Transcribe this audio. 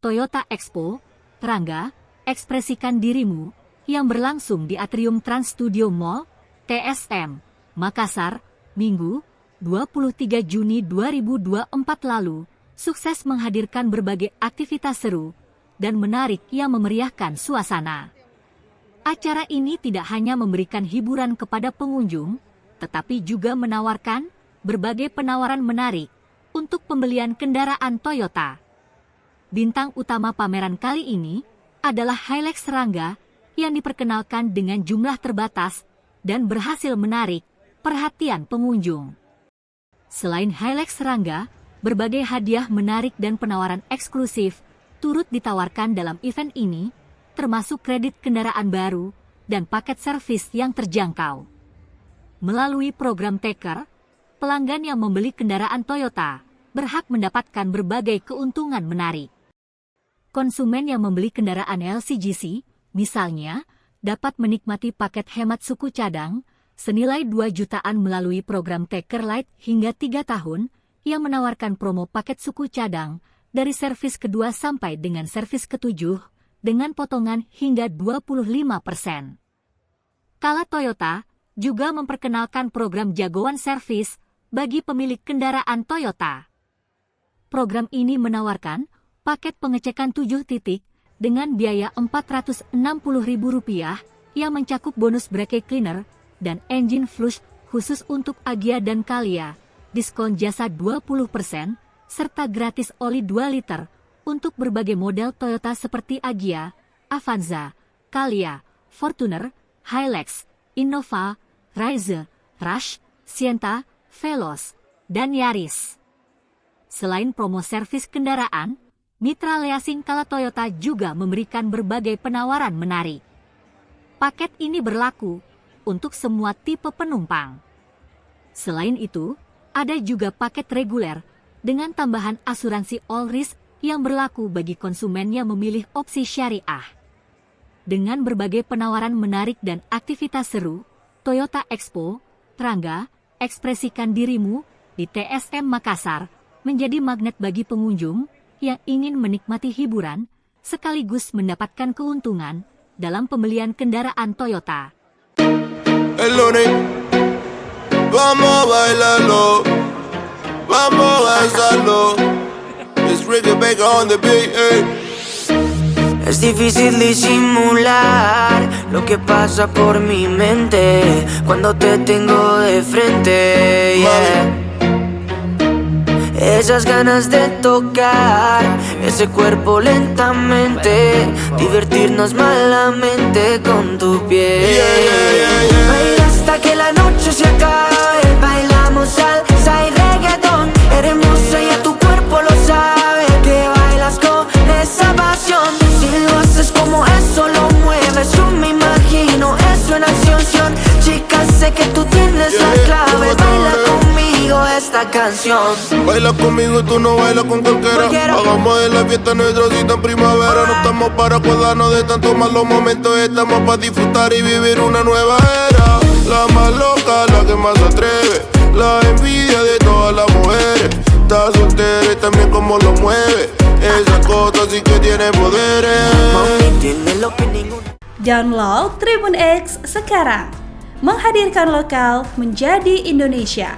Toyota Expo, Rangga, Ekspresikan Dirimu, yang berlangsung di Atrium Trans Studio Mall, TSM, Makassar, Minggu, 23 Juni 2024 lalu, sukses menghadirkan berbagai aktivitas seru dan menarik yang memeriahkan suasana. Acara ini tidak hanya memberikan hiburan kepada pengunjung, tetapi juga menawarkan berbagai penawaran menarik untuk pembelian kendaraan Toyota. Bintang utama pameran kali ini adalah Hilux Rangga yang diperkenalkan dengan jumlah terbatas dan berhasil menarik perhatian pengunjung. Selain Hilux Rangga, berbagai hadiah menarik dan penawaran eksklusif turut ditawarkan dalam event ini, termasuk kredit kendaraan baru dan paket servis yang terjangkau. Melalui program Taker, pelanggan yang membeli kendaraan Toyota berhak mendapatkan berbagai keuntungan menarik. Konsumen yang membeli kendaraan LCGC, misalnya, dapat menikmati paket hemat suku cadang senilai 2 jutaan melalui program Taker Lite hingga 3 tahun yang menawarkan promo paket suku cadang dari servis kedua sampai dengan servis ketujuh dengan potongan hingga 25%. Kala Toyota juga memperkenalkan program jagoan servis bagi pemilik kendaraan Toyota. Program ini menawarkan paket pengecekan 7 titik dengan biaya Rp460.000 yang mencakup bonus brake cleaner dan engine flush khusus untuk Agya dan Calia, diskon jasa 20%, serta gratis oli 2 liter untuk berbagai model Toyota seperti Agya, Avanza, Calia, Fortuner, Hilux, Innova, Rise, Rush, Sienta, Veloz, dan Yaris. Selain promo servis kendaraan, Mitra Leasing Kala Toyota juga memberikan berbagai penawaran menarik. Paket ini berlaku untuk semua tipe penumpang. Selain itu, ada juga paket reguler dengan tambahan asuransi all risk yang berlaku bagi konsumen yang memilih opsi syariah. Dengan berbagai penawaran menarik dan aktivitas seru, Toyota Expo, Rangga, Ekspresikan Dirimu di TSM Makassar menjadi magnet bagi pengunjung yang ingin menikmati hiburan sekaligus mendapatkan keuntungan dalam pembelian kendaraan Toyota. El lunes, vamos a bailarlo, vamos a danzarlo. It's Ricky Baker on the beat, Es difícil disimular lo que pasa por mi mente cuando te tengo de frente, yeah. Esas ganas de tocar ese cuerpo lentamente, divertirnos malamente con tu piel. Baila hasta que la noche se acabe, bailamos salsa y reggaetón. Eres hermosa y a tu cuerpo lo sabe, que bailas con esa pasión. Si lo haces como eso lo mueves, yo me imagino eso en acción. Chica, sé que tú tienes la clave, baila conmigo esta canción. Baila conmigo y tú no bailas con cualquiera. Hagamos de la fiesta nuestra cita en primavera. No estamos para acordarnos de tantos malos momentos, estamos para disfrutar y vivir una nueva era. La más loca, la que más se atreve, la envidia de todas las mujeres. Está soltera y también como lo mueve, esa cosa sí que tiene poderes. Mami tiene lo que ninguna. Download Tribun X sekarang, menghadirkan lokal menjadi Indonesia.